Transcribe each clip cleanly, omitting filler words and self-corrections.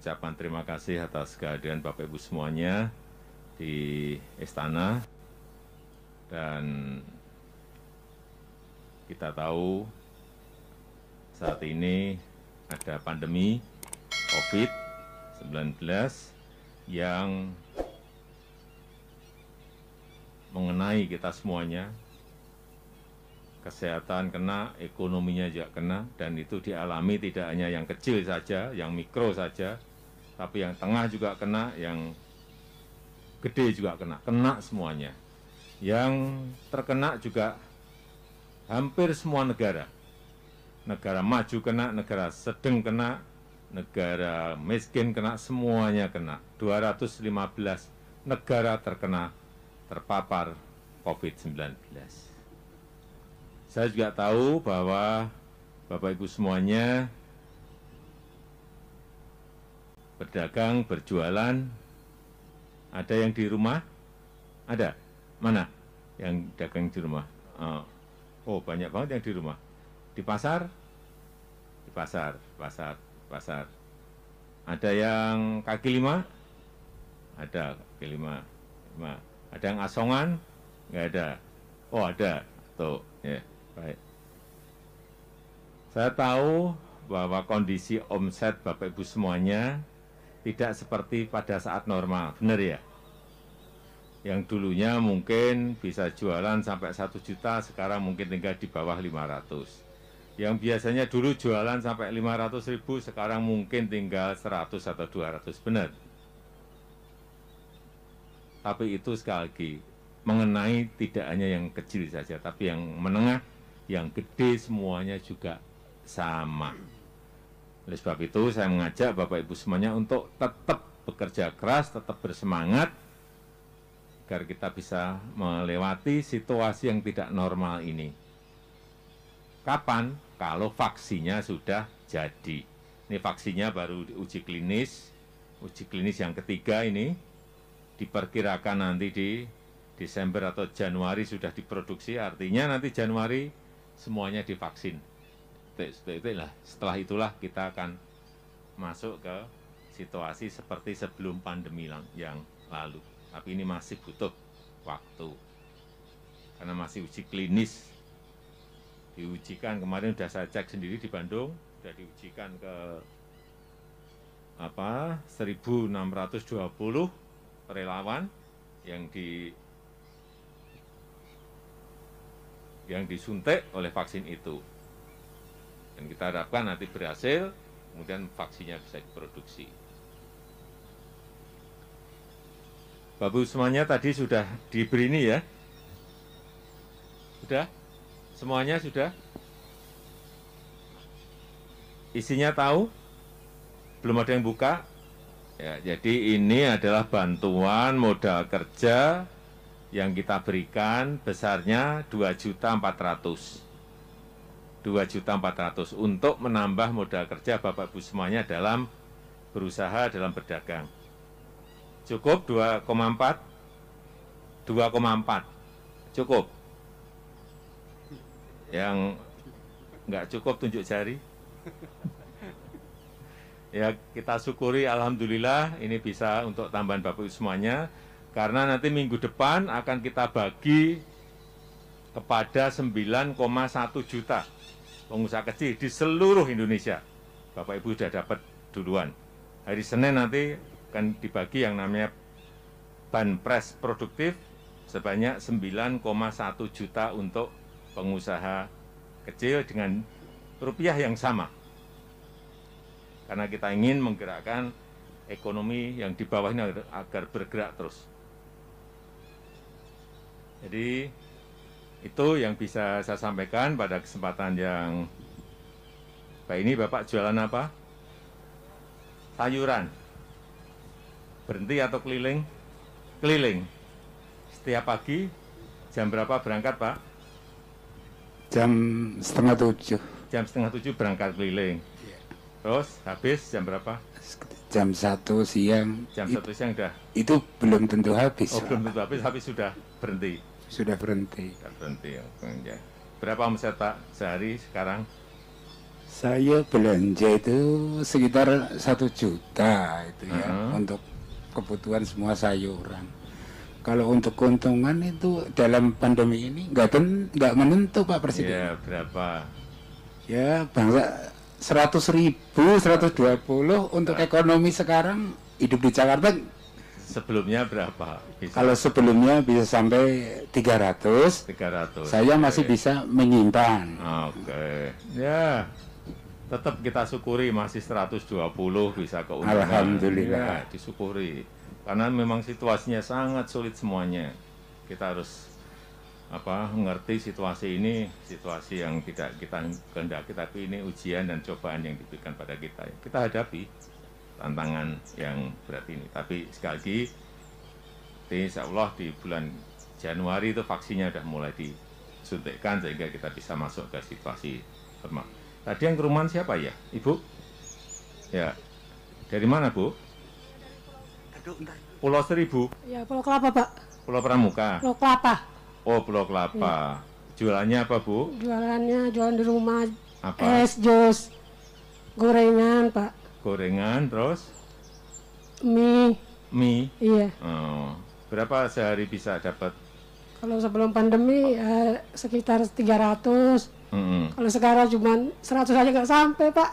mengucapkan terima kasih atas kehadiran Bapak Ibu semuanya di Istana. Dan kita tahu saat ini ada pandemi COVID-19 yang mengenai kita semuanya. Kesehatan kena, ekonominya juga kena, dan itu dialami tidak hanya yang kecil saja, yang mikro saja, tapi yang tengah juga kena, yang gede juga kena semuanya. Yang terkena juga hampir semua negara. Negara maju kena, negara sedang kena, negara miskin kena, semuanya kena. 215 negara terpapar COVID-19. Saya juga tahu bahwa Bapak Ibu semuanya berdagang, berjualan, ada yang di rumah? Ada? Mana yang dagang di rumah? Oh, banyak banget yang di rumah. Di pasar? Di pasar. Ada yang kaki lima? Ada kaki lima. Ada yang asongan? Nggak ada. Oh, ada. Tuh, ya, baik. Saya tahu bahwa kondisi omset Bapak Ibu semuanya tidak seperti pada saat normal, benar ya? Yang dulunya mungkin bisa jualan sampai 1 juta, sekarang mungkin tinggal di bawah 500. Yang biasanya dulu jualan sampai 500 ribu, sekarang mungkin tinggal 100 atau 200, benar. Tapi itu sekali lagi, mengenai tidak hanya yang kecil saja, tapi yang menengah, yang gede semuanya juga sama. Oleh sebab itu, saya mengajak Bapak Ibu semuanya untuk tetap bekerja keras, tetap bersemangat, agar kita bisa melewati situasi yang tidak normal ini. Kapan? Kalau vaksinnya sudah jadi. Ini vaksinnya baru diuji klinis yang ketiga ini, diperkirakan nanti di Desember atau Januari sudah diproduksi, artinya nanti Januari semuanya divaksin. Setelah itulah kita akan masuk ke situasi seperti sebelum pandemi yang lalu. Tapi ini masih butuh waktu, karena masih uji klinis. Diujikan kemarin sudah saya cek sendiri di Bandung, sudah diujikan ke 1.620 relawan yang disuntik oleh vaksin itu. Dan kita harapkan nanti berhasil, kemudian vaksinnya bisa diproduksi. Bapak semuanya tadi sudah diberi ini ya? Sudah? Semuanya sudah? Isinya tahu? Belum ada yang buka? Ya, jadi ini adalah bantuan modal kerja yang kita berikan besarnya 2.400.000. 2.400.000 untuk menambah modal kerja Bapak Ibu semuanya dalam berusaha, dalam berdagang. Cukup 2,4? 2,4. Cukup? Yang enggak cukup tunjuk jari. Ya, kita syukuri, alhamdulillah ini bisa untuk tambahan Bapak Ibu semuanya, karena nanti minggu depan akan kita bagi kepada 9,1 juta pengusaha kecil di seluruh Indonesia. Bapak Ibu sudah dapat duluan. Hari Senin nanti akan dibagi yang namanya banpres produktif sebanyak 9,1 juta untuk pengusaha kecil dengan rupiah yang sama. Karena kita ingin menggerakkan ekonomi yang di bawah ini agar bergerak terus. Jadi itu yang bisa saya sampaikan pada kesempatan yang baik ini. Bapak jualan apa? Sayuran. Berhenti atau keliling? Keliling. Setiap pagi jam berapa berangkat, Pak? Jam 6:30. Jam 6:30 berangkat keliling. Terus habis jam berapa? Jam 1 siang. Jam 1 siang sudah? Itu belum tentu habis. Oh, belum tentu habis, tapi sudah berhenti? Sudah berhenti. Sudah berhenti, ya. Berapa omset Pak sehari sekarang? Saya belanja itu sekitar 1 juta itu ya untuk kebutuhan semua sayuran. Kalau untuk keuntungan itu dalam pandemi ini nggak menentu Pak Presiden. Ya, berapa? Ya bangsa 100.000, 120 untuk ekonomi sekarang hidup di Jakarta. Sebelumnya berapa? Kalau sebelumnya bisa sampai 300, 300. saya masih bisa menyimpan. Oke. Ya, tetap kita syukuri masih 120 bisa keuntungan. Alhamdulillah. Ya, disyukuri. Karena memang situasinya sangat sulit semuanya. Kita harus mengerti situasi ini, situasi yang tidak kita kehendaki, tapi ini ujian dan cobaan yang diberikan pada kita. Kita hadapi tantangan yang berat ini. Tapi sekali lagi, insya Allah di bulan Januari itu vaksinnya sudah mulai disuntikkan sehingga kita bisa masuk ke situasi normal. Tadi yang ke rumah siapa ya, Ibu? Ya, dari mana Bu? Pulau Seribu? Ya, Pulau Kelapa, Pak. Pulau Pramuka? Pulau Kelapa. Oh, Pulau Kelapa. Jualannya apa Bu? Jualannya jualan di rumah. Apa? Es, jus, gorengan, Pak. Gorengan, terus? Mie. Mie? Iya. Oh, berapa sehari bisa dapat? Kalau sebelum pandemi sekitar 300. Kalau sekarang cuma 100 aja nggak sampai, Pak.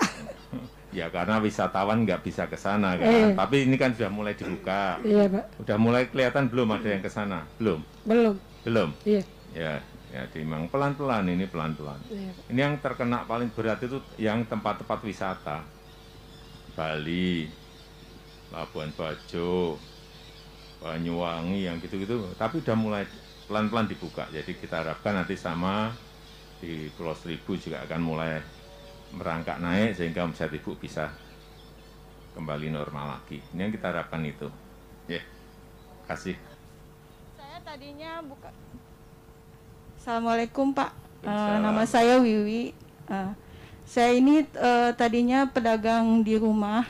Ya karena wisatawan nggak bisa ke sana kan. Tapi ini kan sudah mulai dibuka. Iya, Pak. Udah mulai kelihatan belum ada yang ke sana? Belum? Belum. Belum? Iya. Ya memang pelan-pelan ini pelan-pelan. Iya, Pak. Ini yang terkena paling berat itu yang tempat-tempat wisata. Bali, Labuan Bajo, Banyuwangi yang gitu-gitu. Tapi udah mulai pelan-pelan dibuka. Jadi kita harapkan nanti sama di Pulau Seribu juga akan mulai merangkak naik sehingga omset Ibu bisa kembali normal lagi. Ini yang kita harapkan itu. Ya, kasih. Saya tadinya buka. Assalamualaikum Pak. Waalaikumsalam. Nama saya Wiwi. Saya ini tadinya pedagang di rumah.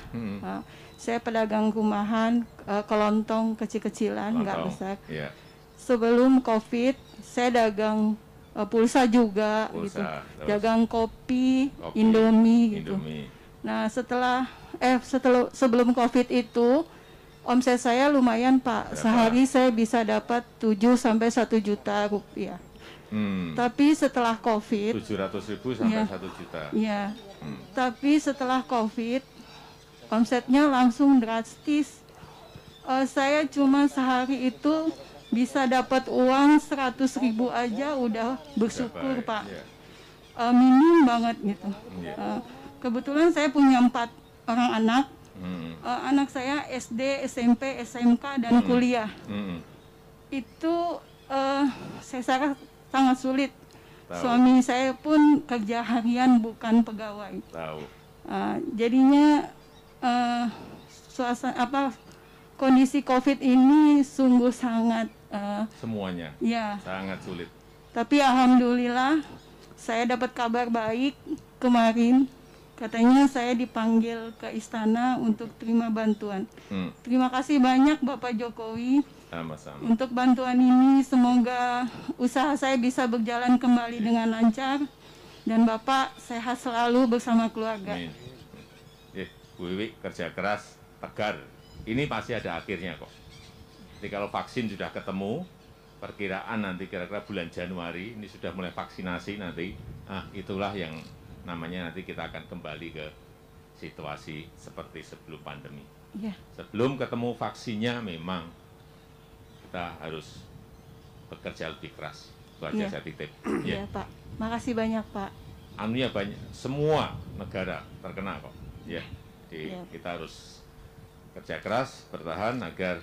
Saya pedagang rumahan, kelontong kecil-kecilan, nggak besar. Ya. Sebelum COVID, saya dagang pulsa juga, gitu. Terus? Dagang kopi, Indomie, gitu. Nah sebelum COVID itu omset saya lumayan Pak. Berapa? Sehari saya bisa dapat 7 sampai 1 juta rupiah. Tapi setelah COVID 700.000 sampai Ya. 1 juta. Ya, tapi setelah COVID omsetnya langsung drastis. Saya cuma sehari itu bisa dapat uang 100.000 aja udah bersyukur Baik, Pak. ya. Minim banget gitu. Ya. Kebetulan saya punya 4 orang anak. Anak saya SD, SMP, SMK dan kuliah. Itu saya sangat sulit. Tahu. Suami saya pun kerja harian bukan pegawai. Tahu. Jadinya kondisi COVID ini sungguh sangat Semuanya ya. sangat sulit. Tapi alhamdulillah saya dapat kabar baik kemarin. Katanya saya dipanggil ke istana untuk terima bantuan. Terima kasih banyak Bapak Jokowi Sama-sama. untuk bantuan ini. Semoga usaha saya bisa berjalan kembali dengan lancar dan Bapak sehat selalu bersama keluarga. Amin. Bu Wiwi kerja keras, tegar. Ini pasti ada akhirnya kok. Jadi kalau vaksin sudah ketemu, perkiraan nanti kira-kira bulan Januari ini sudah mulai vaksinasi nanti. Itulah yang namanya nanti kita akan kembali ke situasi seperti sebelum pandemi. Ya. Sebelum ketemu vaksinnya memang kita harus bekerja lebih keras. Itu aja Iya. saya titip. Ya Pak, makasih banyak Pak. Anunya banyak, semua negara terkena kok. Ya, jadi Ya. kita harus kerja keras, bertahan agar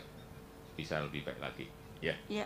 bisa lebih baik lagi. Ya. Ya.